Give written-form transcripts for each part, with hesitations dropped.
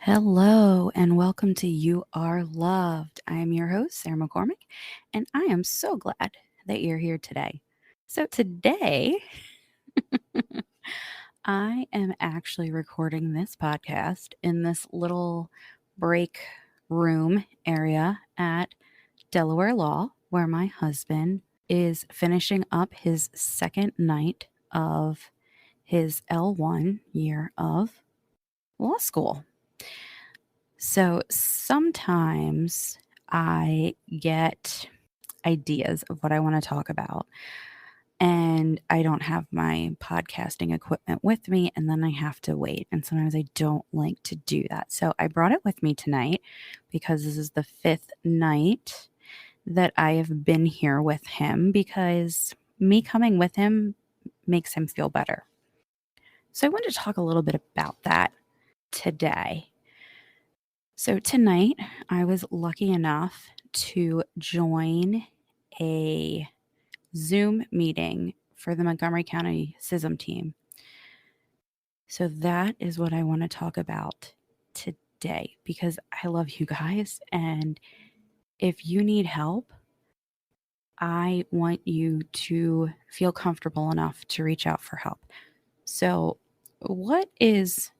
Hello and welcome to You Are Loved. I am your host, Sarah McCormick, and I am so glad that you're here today. So, today, I am actually recording this podcast in this little break room area at Delaware Law, where my husband is finishing up his second night of his L1 year of law school. So sometimes I get ideas of what I want to talk about, and I don't have my podcasting equipment with me, and then I have to wait. And sometimes I don't like to do that. So I brought it with me tonight because this is the fifth night that I have been here with him, because me coming with him makes him feel better. So I wanted to talk a little bit about that today. So tonight, I was lucky enough to join a Zoom meeting for the Montgomery County SISM team. So that is what I want to talk about today, because I love you guys. And if you need help, I want you to feel comfortable enough to reach out for help. So, what is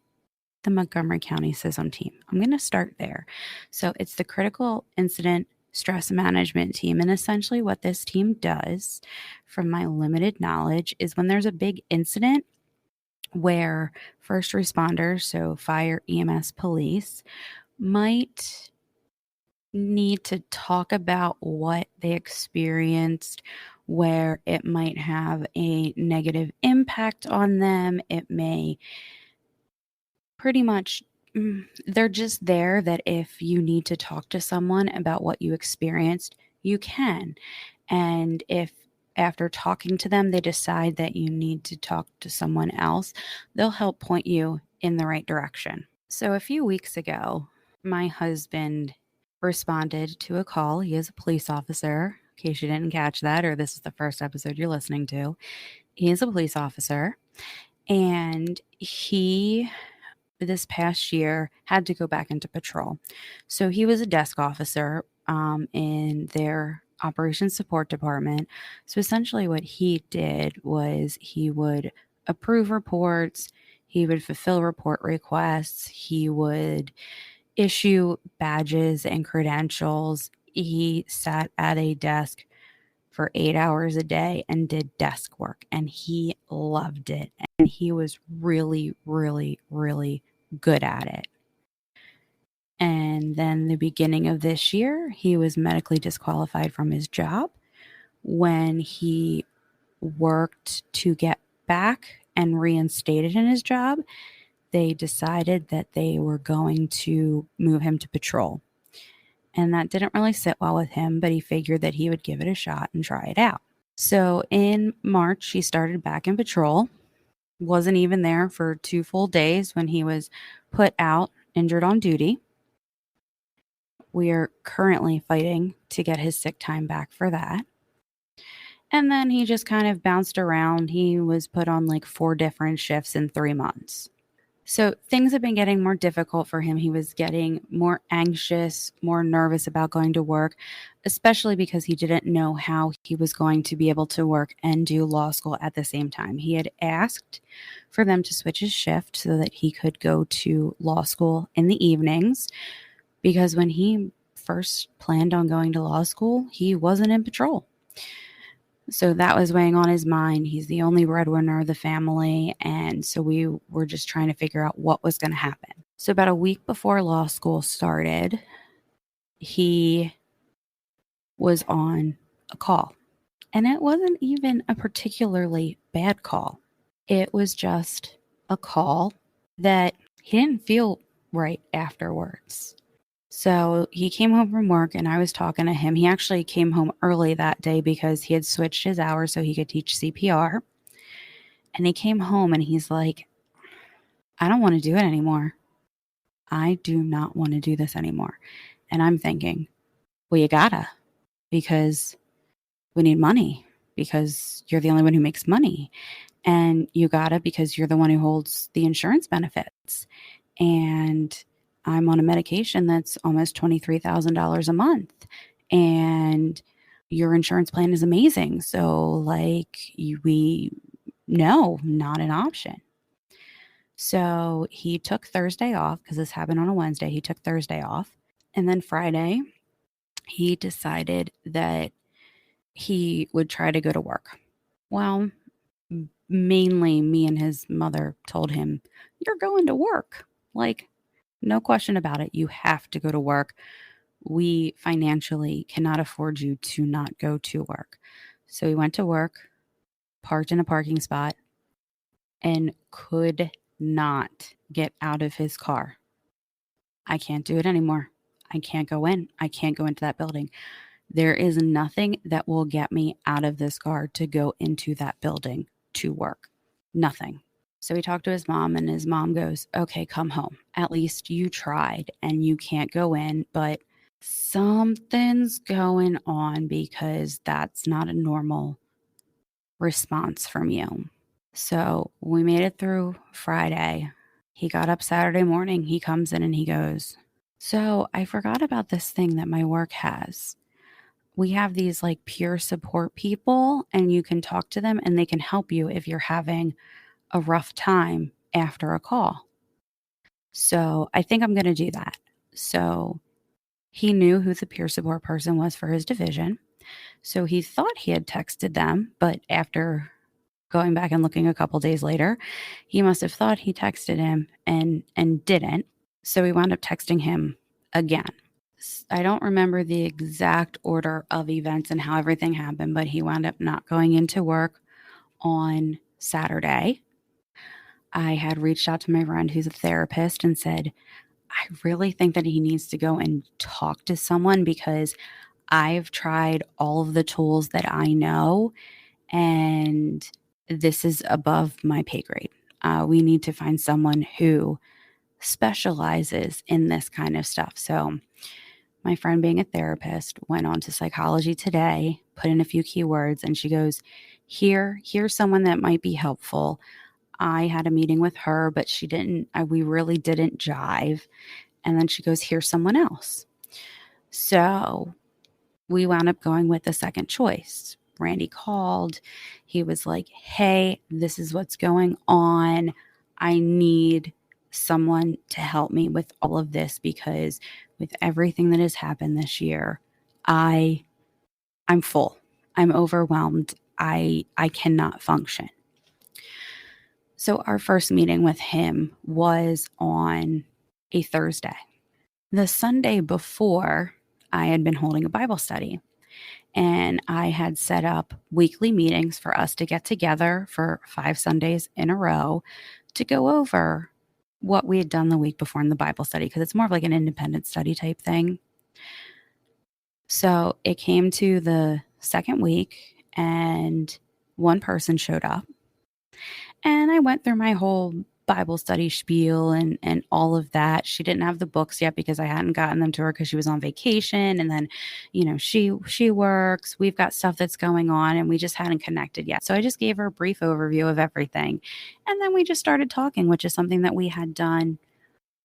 the Montgomery County SISM team? I'm going to start there. So it's the Critical Incident Stress Management Team. And essentially what this team does, from my limited knowledge, is when there's a big incident where first responders, so fire, EMS, police, might need to talk about what they experienced, where it might have a negative impact on them. It may pretty much, they're just there that if you need to talk to someone about what you experienced, you can. And if after talking to them, they decide that you need to talk to someone else, they'll help point you in the right direction. So a few weeks ago, my husband responded to a call. He is a police officer, in case you didn't catch that, or this is the first episode you're listening to. He is a police officer, and he this past year had to go back into patrol. So he was a desk officer in their operations support department. So essentially what he did was he would approve reports, he would fulfill report requests, he would issue badges and credentials. He sat at a desk for 8 hours a day and did desk work, and he loved it. And he was really, really, really good at it. And then the beginning of this year, he was medically disqualified from his job. When he worked to get back and reinstated in his job, they decided that they were going to move him to patrol. And that didn't really sit well with him, but he figured that he would give it a shot and try it out. So in March, he started back in patrol. Wasn't even there for 2 full days when he was put out, injured on duty. We are currently fighting to get his sick time back for that. And then he just kind of bounced around. He was put on like 4 different shifts in 3 months. So things have been getting more difficult for him. He was getting more anxious, more nervous about going to work, especially because he didn't know how he was going to be able to work and do law school at the same time. He had asked for them to switch his shift so that he could go to law school in the evenings, because when he first planned on going to law school, he wasn't in patrol. So that was weighing on his mind. He's the only breadwinner of the family. And so we were just trying to figure out what was going to happen. So about a week before law school started, he was on a call. And it wasn't even a particularly bad call. It was just a call that he didn't feel right afterwards. So he came home from work and I was talking to him. He actually came home early that day because he had switched his hours so he could teach CPR. And he came home and he's like, I don't want to do it anymore. I do not want to do this anymore. And I'm thinking, well, you gotta, because we need money, because you're the only one who makes money. And you gotta, because you're the one who holds the insurance benefits. And I'm on a medication that's almost $23,000 a month. And your insurance plan is amazing. So, like, no, not an option. So he took Thursday off because this happened on a Wednesday. He took Thursday off. And then Friday, he decided that he would try to go to work. Well, mainly me and his mother told him, "You're going to work." Like, no question about it. You have to go to work. We financially cannot afford you to not go to work. So he went to work, parked in a parking spot, and could not get out of his car. I can't do it anymore. I can't go in. I can't go into that building. There is nothing that will get me out of this car to go into that building to work. Nothing. So he talked to his mom, and his mom goes, "Okay, come home. At least you tried, and you can't go in, but something's going on because that's not a normal response from you." So we made it through Friday. He got up Saturday morning. He comes in and he goes, "So I forgot about this thing that my work has. We have these like peer support people, and you can talk to them and they can help you if you're having a rough time after a call. So I think I'm going to do that." So he knew who the peer support person was for his division. So he thought he had texted them, but after going back and looking a couple days later, he must have thought he texted him and didn't. So he wound up texting him again. I don't remember the exact order of events and how everything happened, but he wound up not going into work on Saturday. I had reached out to my friend who's a therapist and said, "I really think that he needs to go and talk to someone because I've tried all of the tools that I know, and this is above my pay grade. We need to find someone who specializes in this kind of stuff." So my friend, being a therapist, went on to Psychology Today, put in a few keywords, and she goes, here's someone that might be helpful. I had a meeting with her, but she didn't, we really didn't jive. And then she goes, "Here's someone else." So we wound up going with the second choice. Randy called. He was like, "Hey, this is what's going on. I need someone to help me with all of this because with everything that has happened this year, I'm full. I'm overwhelmed. I cannot function." So our first meeting with him was on a Thursday. The Sunday before, I had been holding a Bible study, and I had set up weekly meetings for us to get together for 5 Sundays in a row to go over what we had done the week before in the Bible study, because it's more of like an independent study type thing. So it came to the second week, and one person showed up, and I went through my whole Bible study spiel and all of that. She didn't have the books yet because I hadn't gotten them to her because she was on vacation. And then, she works. We've got stuff that's going on, and we just hadn't connected yet. So I just gave her a brief overview of everything. And then we just started talking, which is something that we had done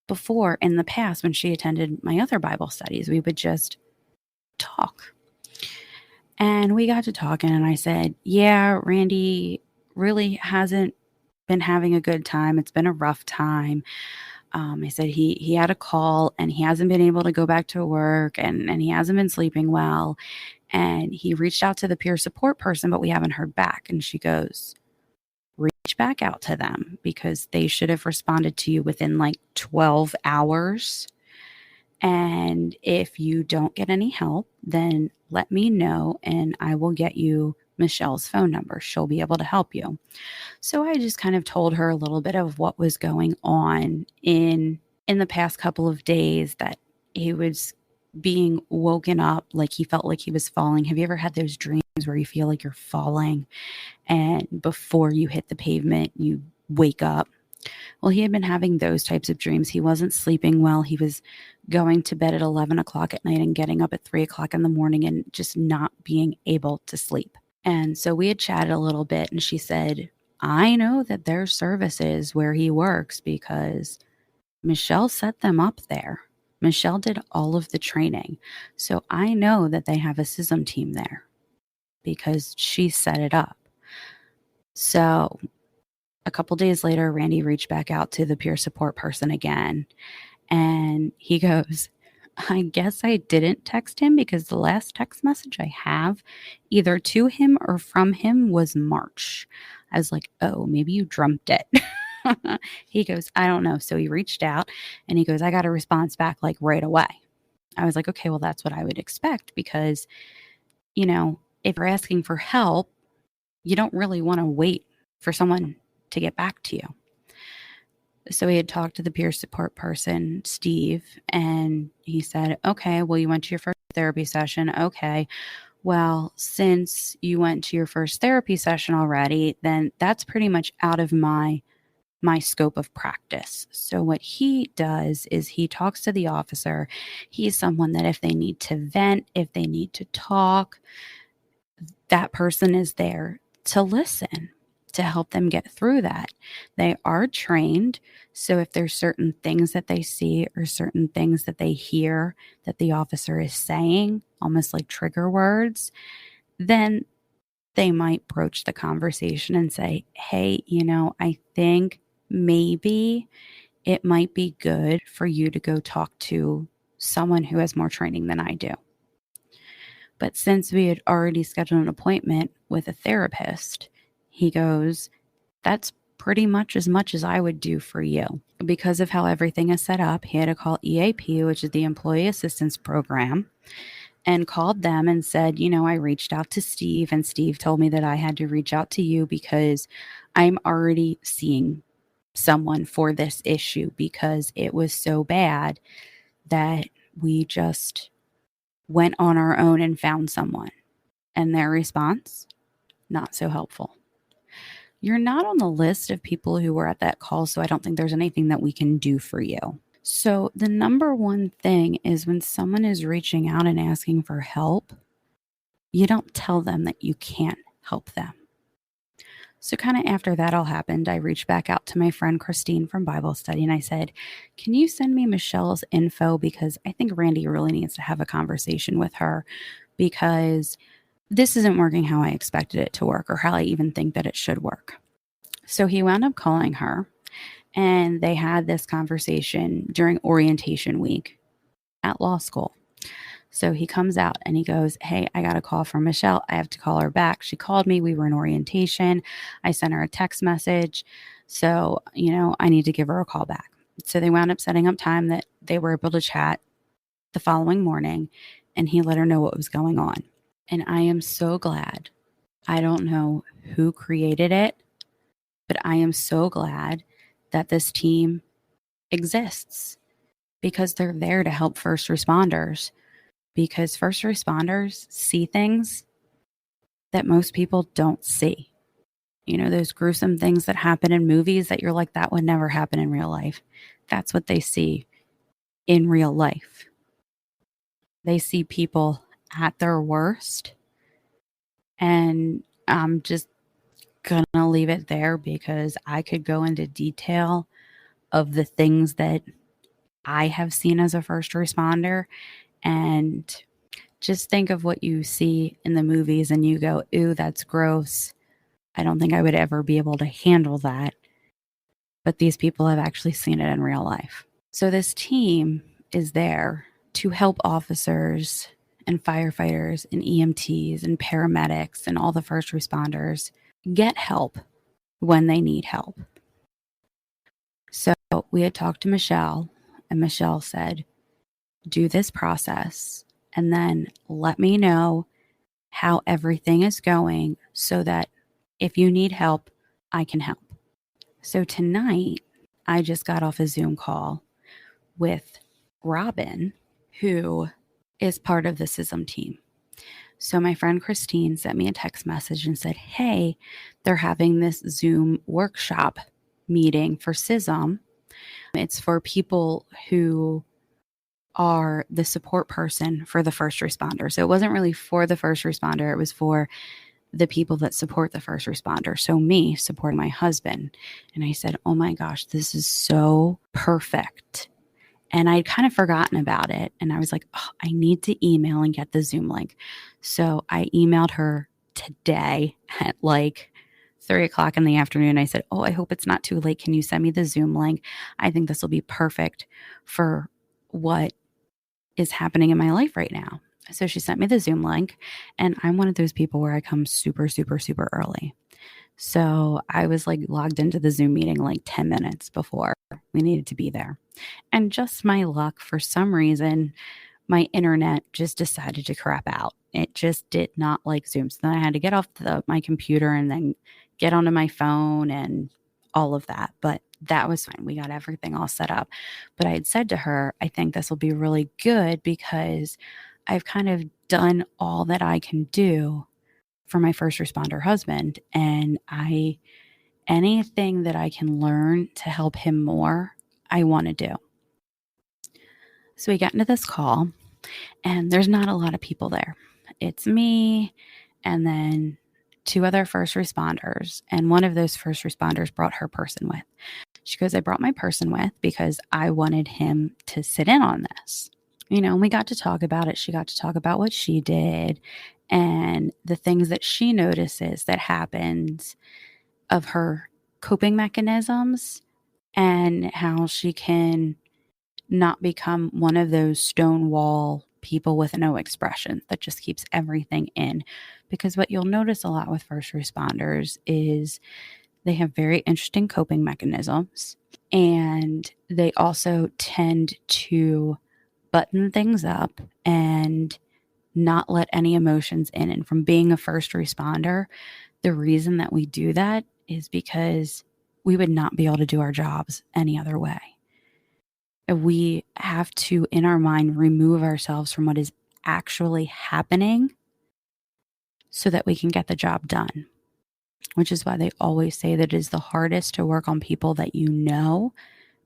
before in the past when she attended my other Bible studies. We would just talk. And we got to talking, and I said, "Yeah, Randy really hasn't been having a good time. It's been a rough time." I said he had a call, and he hasn't been able to go back to work, and he hasn't been sleeping well. And he reached out to the peer support person, but we haven't heard back. And she goes, "Reach back out to them because they should have responded to you within like 12 hours. And if you don't get any help, then let me know and I will get you Michelle's phone number. She'll be able to help you." So I just kind of told her a little bit of what was going on in the past couple of days, that he was being woken up, like he felt like he was falling. Have you ever had those dreams where you feel like you're falling and before you hit the pavement, you wake up? Well, he had been having those types of dreams. He wasn't sleeping well. He was going to bed at 11 o'clock at night and getting up at 3 o'clock in the morning and just not being able to sleep. And so we had chatted a little bit, and she said, "I know that there's services where he works because Michelle set them up there. Michelle did all of the training. So I know that they have a CISM team there because she set it up. So a couple days later, Randy reached back out to the peer support person again. And he goes, I guess I didn't text him because the last text message I have either to him or from him was March. I was like, oh, maybe you dreamt it. He goes, I don't know. So he reached out and he goes, I got a response back like right away. I was like, okay, well, that's what I would expect because, you know, if you're asking for help, you don't really want to wait for someone to get back to you. So he had talked to the peer support person, Steve, and he said, okay, well, you went to your first therapy session. Okay. Well, since you went to your first therapy session already, then that's pretty much out of my scope of practice. So what he does is he talks to the officer. He's someone that if they need to vent, if they need to talk, that person is there to listen, to help them get through that. They are trained. So if there's certain things that they see or certain things that they hear that the officer is saying, almost like trigger words, then they might broach the conversation and say, hey, I think maybe it might be good for you to go talk to someone who has more training than I do. But since we had already scheduled an appointment with a therapist, he goes, that's pretty much as I would do for you. Because of how everything is set up, he had to call EAP, which is the Employee Assistance Program, and called them and said, I reached out to Steve and Steve told me that I had to reach out to you because I'm already seeing someone for this issue because it was so bad that we just went on our own and found someone. And their response, not so helpful. You're not on the list of people who were at that call, so I don't think there's anything that we can do for you. So the number one thing is when someone is reaching out and asking for help, you don't tell them that you can't help them. So kind of after that all happened, I reached back out to my friend Christine from Bible study and I said, can you send me Michelle's info? Because I think Randy really needs to have a conversation with her because this isn't working how I expected it to work or how I even think that it should work. So he wound up calling her and they had this conversation during orientation week at law school. So he comes out and he goes, hey, I got a call from Michelle. I have to call her back. She called me. We were in orientation. I sent her a text message. So, I need to give her a call back. So they wound up setting up time that they were able to chat the following morning and he let her know what was going on. And I am so glad. I don't know who created it, but I am so glad that this team exists because they're there to help first responders. Because first responders see things that most people don't see. Those gruesome things that happen in movies that you're like, that would never happen in real life. That's what they see in real life. They see people at their worst. And I'm just going to leave it there because I could go into detail of the things that I have seen as a first responder. And just think of what you see in the movies and you go, ooh, that's gross. I don't think I would ever be able to handle that. But these people have actually seen it in real life. So this team is there to help officers and firefighters and EMTs and paramedics and all the first responders get help when they need help. So we had talked to Michelle and Michelle said, do this process and then let me know how everything is going so that if you need help, I can help. So tonight, I just got off a Zoom call with Robin, who is part of the CISM team. So my friend Christine sent me a text message and said, hey, they're having this Zoom workshop meeting for CISM. It's for people who are the support person for the first responder. So it wasn't really for the first responder. It was for the people that support the first responder. So me supporting my husband. And I said, oh my gosh, this is so perfect. And I'd kind of forgotten about it. And I was like, oh, I need to email and get the Zoom link. So I emailed her today at like 3:00 in the afternoon. I said, oh, I hope it's not too late. Can you send me the Zoom link? I think this will be perfect for what is happening in my life right now. So she sent me the Zoom link, and I'm one of those people where I come super, super, super early. So I was like logged into the Zoom meeting like 10 minutes before we needed to be there. And just my luck, for some reason, my internet just decided to crap out. It just did not like Zoom. So then I had to get off my computer and then get onto my phone and all of that. But that was fine. We got everything all set up. But I had said to her, I think this will be really good because I've kind of done all that I can do for my first responder husband. And anything that I can learn to help him more, I want to do. So we got into this call, and there's not a lot of people there. It's me and then two other first responders. And one of those first responders brought her person with. She goes, I brought my person with because I wanted him to sit in on this. And we got to talk about it. She got to talk about what she did and the things that she notices that happens of her coping mechanisms and how she can not become one of those stonewall people with no expression that just keeps everything in. Because what you'll notice a lot with first responders is they have very interesting coping mechanisms, and they also tend to button things up and not let any emotions in. And from being a first responder, the reason that we do that is because we would not be able to do our jobs any other way. We have to, in our mind, remove ourselves from what is actually happening so that we can get the job done, which is why they always say that it is the hardest to work on people that you know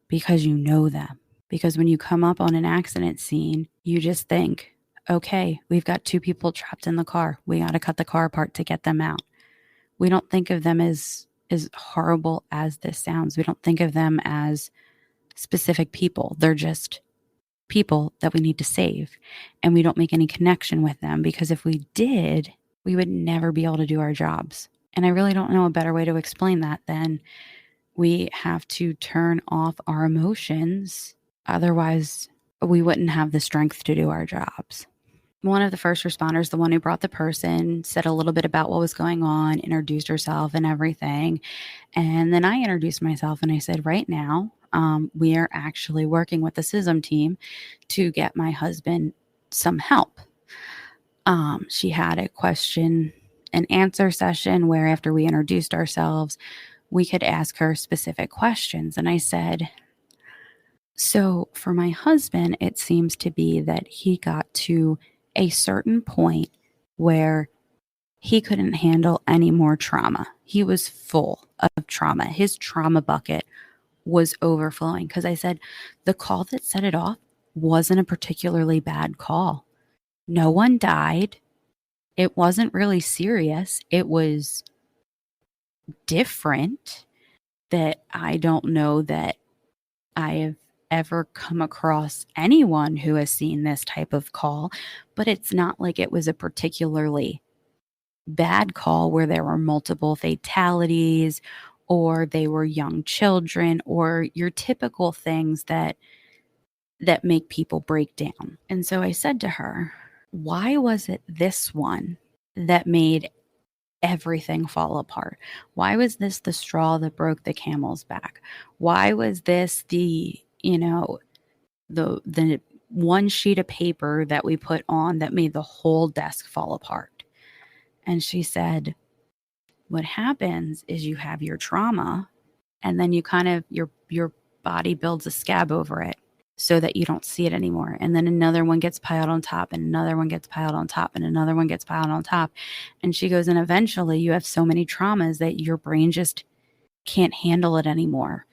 because you know them. Because when you come up on an accident scene, you just think, okay, we've got two people trapped in the car. We got to cut the car apart to get them out. We don't think of them as horrible as this sounds. We don't think of them as specific people. They're just people that we need to save. And we don't make any connection with them because if we did, we would never be able to do our jobs. And I really don't know a better way to explain that than we have to turn off our emotions. Otherwise, we wouldn't have the strength to do our jobs. One of the first responders, the one who brought the person, said a little bit about what was going on, introduced herself and everything. And then I introduced myself and I said, right now, we are actually working with the SISM team to get my husband some help. She had a question and answer session where after we introduced ourselves, we could ask her specific questions. And I said, so for my husband, it seems to be that he got to a certain point where he couldn't handle any more trauma. He was full of trauma. His trauma bucket was overflowing. Because I said, the call that set it off wasn't a particularly bad call. No one died. It wasn't really serious. It was different that I don't know that I have ever come across anyone who has seen this type of call, but it's not like it was a particularly bad call where there were multiple fatalities or they were young children or your typical things that make people break down. And so I said to her, why was it this one that made everything fall apart? Why was this the straw that broke the camel's back? Why was this the one sheet of paper that we put on that made the whole desk fall apart? And she said, what happens is you have your trauma and then you kind of, your body builds a scab over it so that you don't see it anymore. And then another one gets piled on top and another one gets piled on top and another one gets piled on top. And she goes, and eventually you have so many traumas that your brain just can't handle it anymore.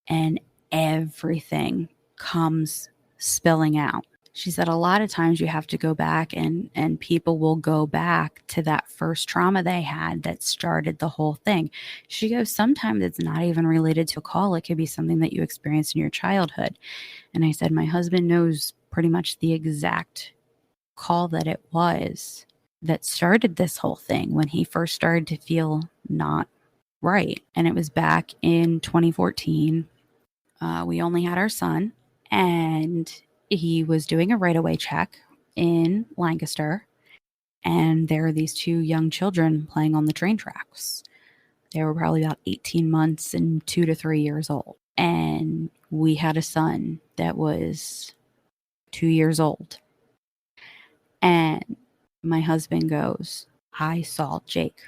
And everything comes spilling out. She said a lot of times you have to go back and people will go back to that first trauma they had that started the whole thing. She goes, sometimes it's not even related to a call. It could be something that you experienced in your childhood. And I said, my husband knows pretty much the exact call that it was that started this whole thing when he first started to feel not right. And it was back in 2014. We only had our son, and he was doing a right-of-way check in Lancaster, and there were these two young children playing on the train tracks. They were probably about 18 months and 2 to 3 years old. And we had a son that was 2 years old. And my husband goes, I saw Jake.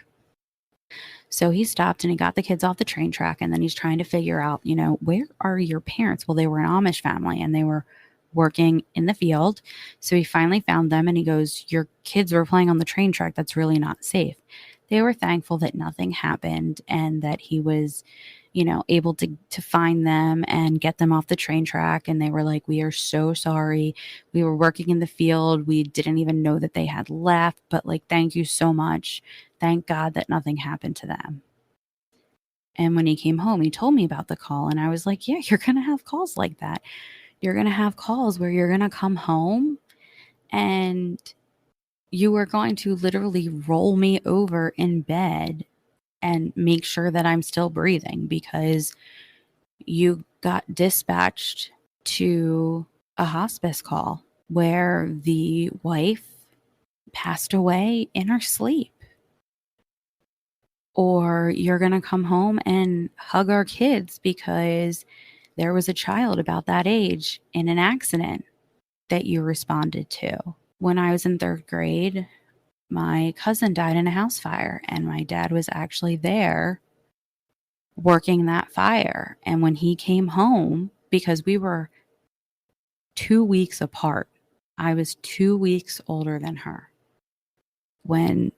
So he stopped and he got the kids off the train track, and then he's trying to figure out, where are your parents? Well, they were an Amish family and they were working in the field. So he finally found them and he goes, your kids were playing on the train track. That's really not safe. They were thankful that nothing happened and that he was, able to find them and get them off the train track. And they were like, we are so sorry. We were working in the field. We didn't even know that they had left, but thank you so much. Thank God that nothing happened to them. And when he came home, he told me about the call. And I was like, yeah, you're going to have calls like that. You're going to have calls where you're going to come home and you are going to literally roll me over in bed and make sure that I'm still breathing because you got dispatched to a hospice call where the wife passed away in her sleep. Or you're going to come home and hug our kids because there was a child about that age in an accident that you responded to. When I was in 3rd grade, my cousin died in a house fire, and my dad was actually there working that fire. And when he came home, because we were 2 weeks apart, I was 2 weeks older than her. When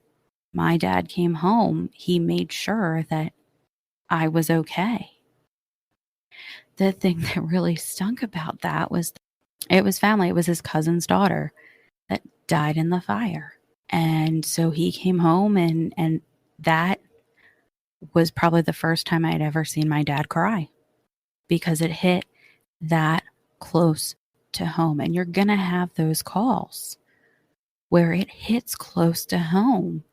my dad came home, he made sure that I was okay. The thing that really stunk about that was it was family. It was his cousin's daughter that died in the fire. And so he came home and that was probably the first time I'd ever seen my dad cry because it hit that close to home. And you're going to have those calls where it hits close to home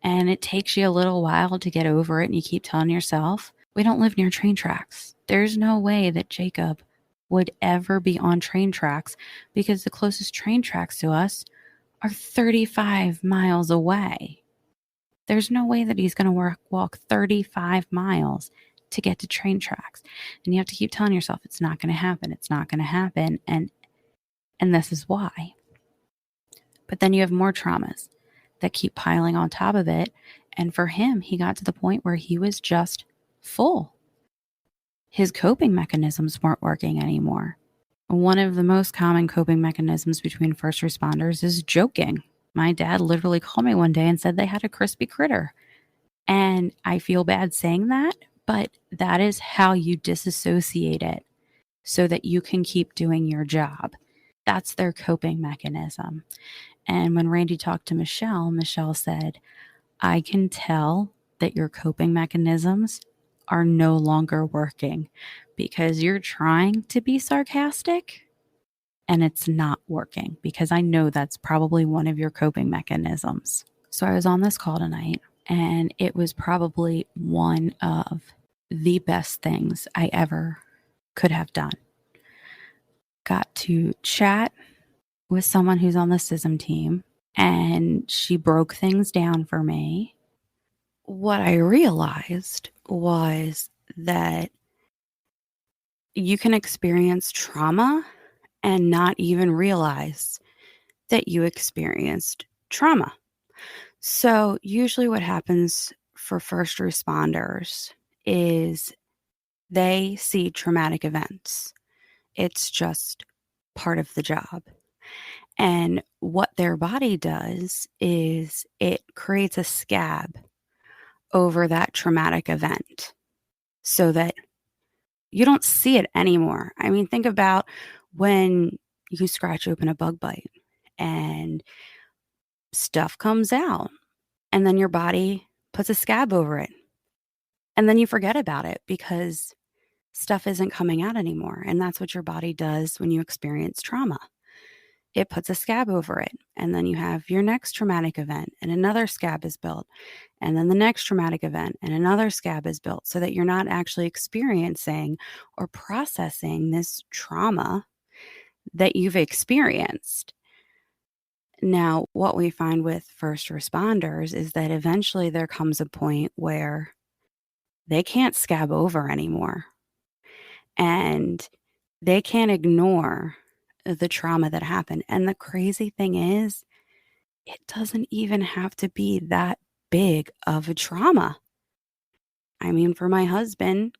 and it takes you a little while to get over it. And you keep telling yourself, we don't live near train tracks. There's no way that Jacob would ever be on train tracks because the closest train tracks to us are 35 miles away. There's no way that he's going to walk 35 miles to get to train tracks. And you have to keep telling yourself, it's not going to happen. It's not going to happen. And this is why. But then you have more traumas that keep piling on top of it. And for him, he got to the point where he was just full. His coping mechanisms weren't working anymore. One of the most common coping mechanisms between first responders is joking. My dad literally called me one day and said they had a crispy critter. And I feel bad saying that, but that is how you disassociate it so that you can keep doing your job. That's their coping mechanism. And when Randy talked to Michelle, Michelle said, I can tell that your coping mechanisms are no longer working because you're trying to be sarcastic and it's not working because I know that's probably one of your coping mechanisms. So I was on this call tonight and it was probably one of the best things I ever could have done. Got to chat with someone who's on the SISM team and she broke things down for me. What I realized was that you can experience trauma and not even realize that you experienced trauma. So usually what happens for first responders is they see traumatic events. It's just part of the job. And what their body does is it creates a scab over that traumatic event so that you don't see it anymore. I mean, think about when, you scratch open a bug bite and stuff comes out, and then your body puts a scab over it. And then you forget about it because stuff isn't coming out anymore. And that's what your body does when you experience trauma. It puts a scab over it. And then you have your next traumatic event, and another scab is built. And then the next traumatic event, and another scab is built, so that you're not actually experiencing or processing this trauma that you've experienced. Now, what we find with first responders is that eventually there comes a point where they can't scab over anymore, and they can't ignore the trauma that happened. And the crazy thing is, it doesn't even have to be that big of a trauma. I mean, for my husband,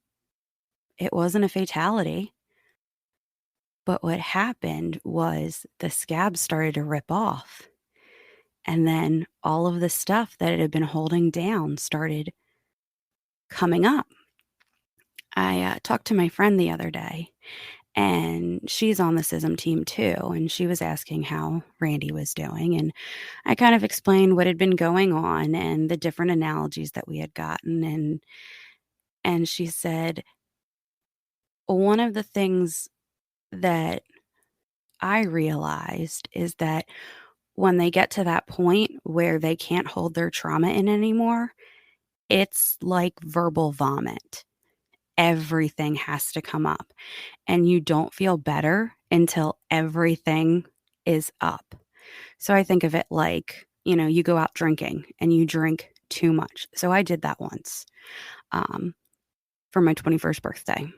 it wasn't a fatality, but what happened was the scab started to rip off. And then all of the stuff that it had been holding down started coming up. I talked to my friend the other day, and she's on the CISM team too. And she was asking how Randy was doing. And I kind of explained what had been going on and the different analogies that we had gotten. And she said, one of the things that I realized is that when they get to that point where they can't hold their trauma in anymore, it's like verbal vomit. Everything has to come up, and you don't feel better until everything is up. So I think of it like, you go out drinking and you drink too much. So I did that once for my 21st birthday.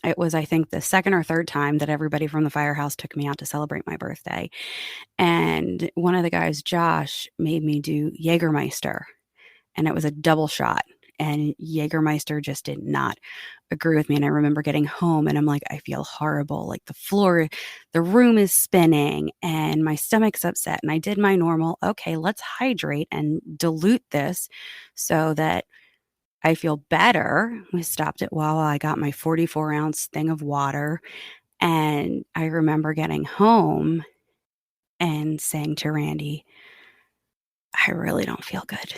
It was, I think, the second or third time that everybody from the firehouse took me out to celebrate my birthday. And one of the guys, Josh, made me do Jägermeister, and it was a double shot. And Jägermeister just did not agree with me. And I remember getting home and I'm like, I feel horrible. Like the room is spinning and my stomach's upset. And I did my normal, okay, let's hydrate and dilute this so that I feel better. We stopped it while I got my 44-ounce thing of water. And I remember getting home and saying to Randy, I really don't feel good.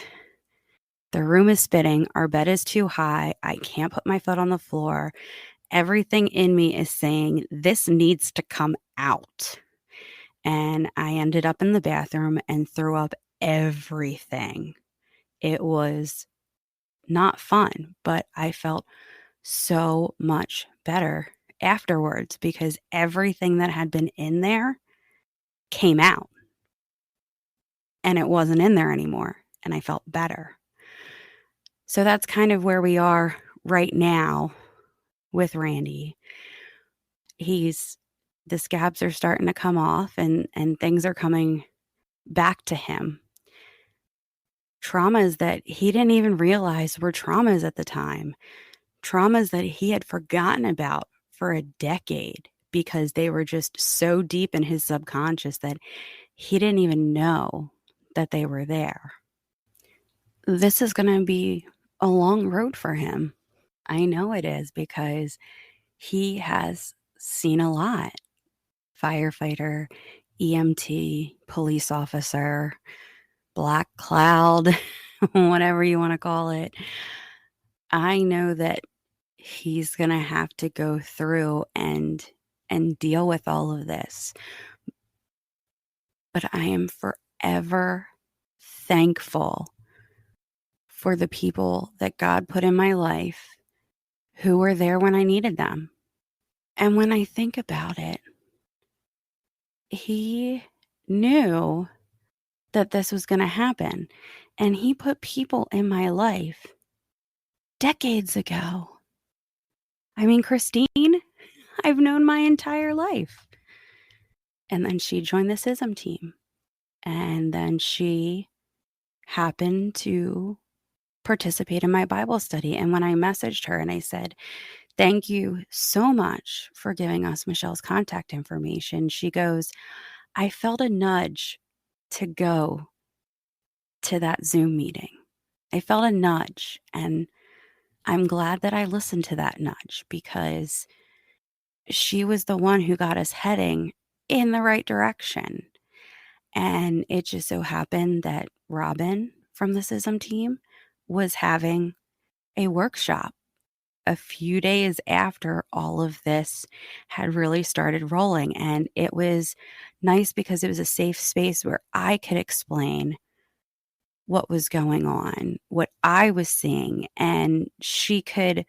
The room is spinning. Our bed is too high. I can't put my foot on the floor. Everything in me is saying this needs to come out. And I ended up in the bathroom and threw up everything. It was not fun, but I felt so much better afterwards because everything that had been in there came out and it wasn't in there anymore. And I felt better. So that's kind of where we are right now with Randy. The scabs are starting to come off and things are coming back to him. Traumas that he didn't even realize were traumas at the time. Traumas that he had forgotten about for a decade because they were just so deep in his subconscious that he didn't even know that they were there. This is going to be a long road for him. I know it is because he has seen a lot. Firefighter, EMT, police officer, black cloud, whatever you want to call it. I know that he's going to have to go through and deal with all of this. But I am forever thankful for the people that God put in my life who were there when I needed them. And when I think about it, he knew that this was going to happen. And he put people in my life decades ago. I mean, Christine, I've known my entire life. And then she joined the CISM team. And then she happened to participate in my Bible study. And when I messaged her and I said, thank you so much for giving us Michelle's contact information, she goes, I felt a nudge to go to that Zoom meeting. I felt a nudge, and I'm glad that I listened to that nudge because she was the one who got us heading in the right direction. And it just so happened that Robin from the SISM team was having a workshop a few days after all of this had really started rolling. And it was nice because it was a safe space where I could explain what was going on, what I was seeing, and she could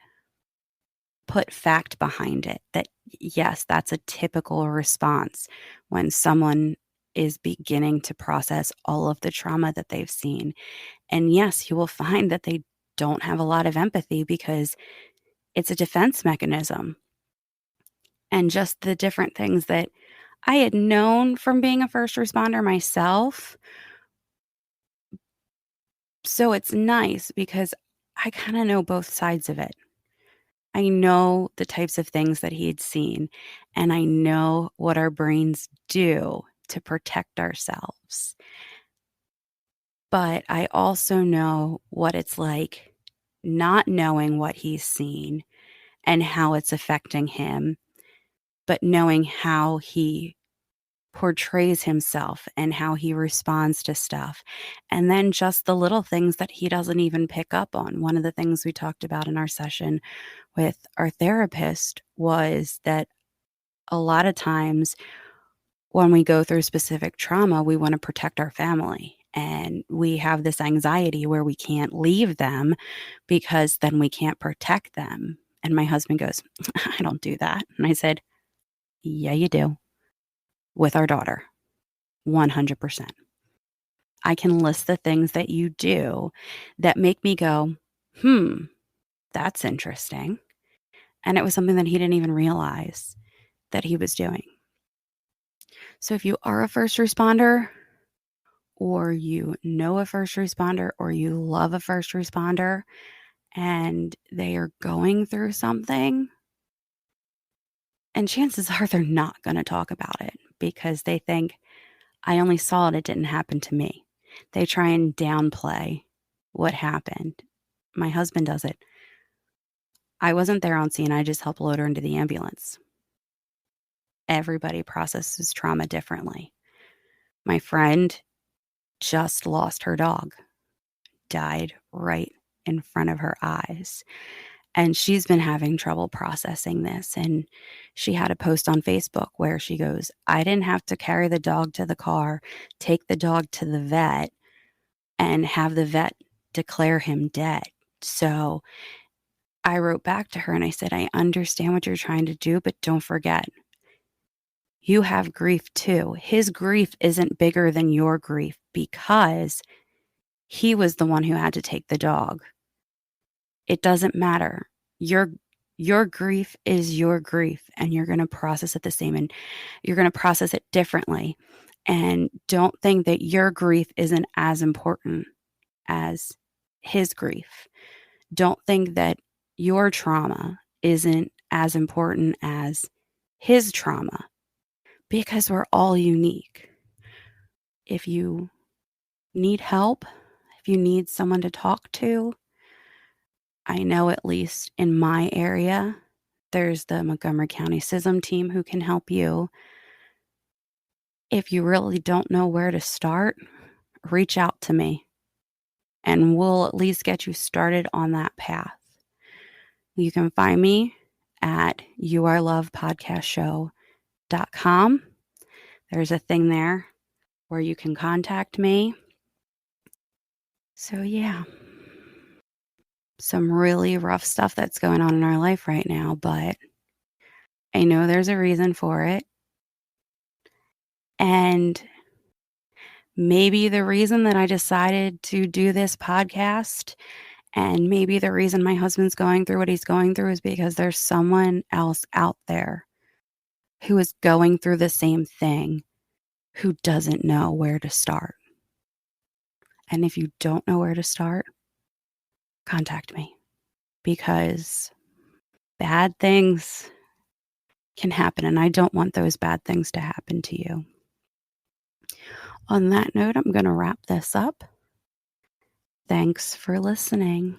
put fact behind it that, yes, that's a typical response when someone is beginning to process all of the trauma that they've seen. And yes, you will find that they don't have a lot of empathy because it's a defense mechanism. And just the different things that I had known from being a first responder myself. So it's nice because I kind of know both sides of it. I know the types of things that he had seen, and I know what our brains do to protect ourselves. But I also know what it's like not knowing what he's seen and how it's affecting him, but knowing how he portrays himself and how he responds to stuff. And then just the little things that he doesn't even pick up on. One of the things we talked about in our session with our therapist was that a lot of times when we go through specific trauma, we want to protect our family. And we have this anxiety where we can't leave them because then we can't protect them. And my husband goes, I don't do that. And I said, yeah, you do. With our daughter, 100%. I can list the things that you do that make me go, that's interesting. And it was something that he didn't even realize that he was doing. So if you are a first responder, or you know a first responder, or you love a first responder, and they are going through something, and chances are they're not going to talk about it because they think, I only saw it, it didn't happen to me. They try and downplay what happened. My husband does it. I wasn't there on scene. I just helped load her into the ambulance. Everybody processes trauma differently. My friend just lost her dog, died right in front of her eyes. And she's been having trouble processing this. And she had a post on Facebook where she goes, I didn't have to carry the dog to the car, take the dog to the vet, and have the vet declare him dead. So I wrote back to her and I said, I understand what you're trying to do, but don't forget, you have grief too. His grief isn't bigger than your grief because he was the one who had to take the dog. It doesn't matter. Your grief is your grief, and you're going to process it the same, and you're going to process it differently. And don't think that your grief isn't as important as his grief. Don't think that your trauma isn't as important as his trauma, because we're all unique. If you need help, if you need someone to talk to, I know at least in my area, there's the Montgomery County SISM team who can help you. If you really don't know where to start, reach out to me and we'll at least get you started on that path. You can find me at yourlovepodcastshow.com. There's a thing there where you can contact me. So yeah, some really rough stuff that's going on in our life right now, but I know there's a reason for it. And maybe the reason that I decided to do this podcast, and maybe the reason my husband's going through what he's going through, is because there's someone else out there who is going through the same thing who doesn't know where to start. And if you don't know where to start, contact me, because bad things can happen, and I don't want those bad things to happen to you. On that note, I'm going to wrap this up. Thanks for listening.